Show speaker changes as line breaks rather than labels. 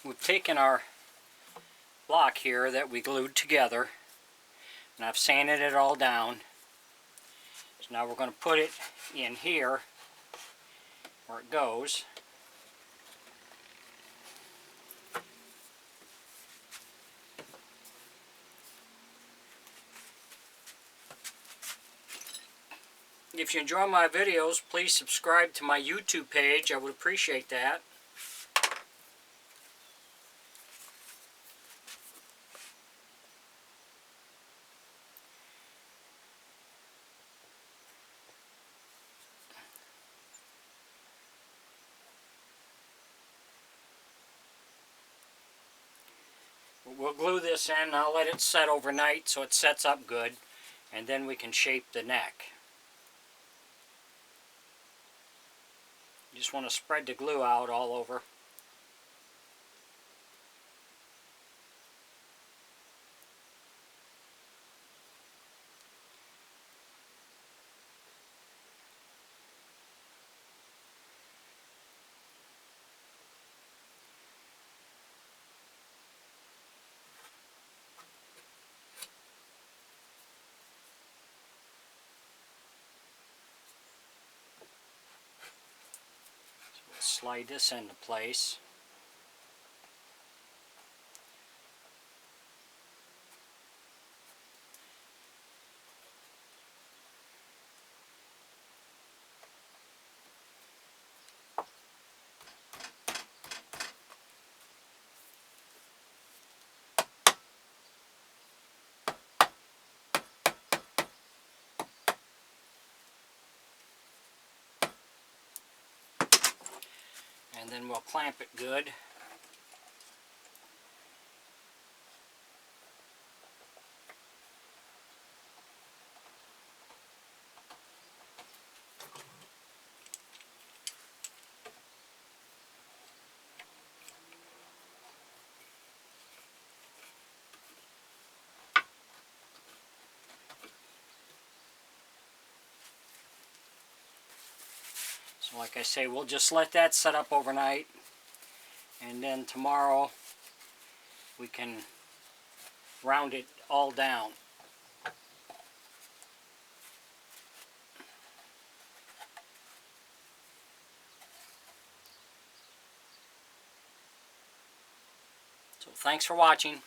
We've taken our block here that we glued together, and I've sanded it all down. So now we're going to put it in here where it goes. If you enjoy my videos, please subscribe to my YouTube page. I would appreciate that. We'll glue this in. I'll let it set overnight so it sets up good, and then we can shape the neck. You just want to spread the glue out all over. Slide this into place. And then we'll clamp it good. So like I say, we'll just let that set up overnight, and then tomorrow we can round it all down. So thanks for watching.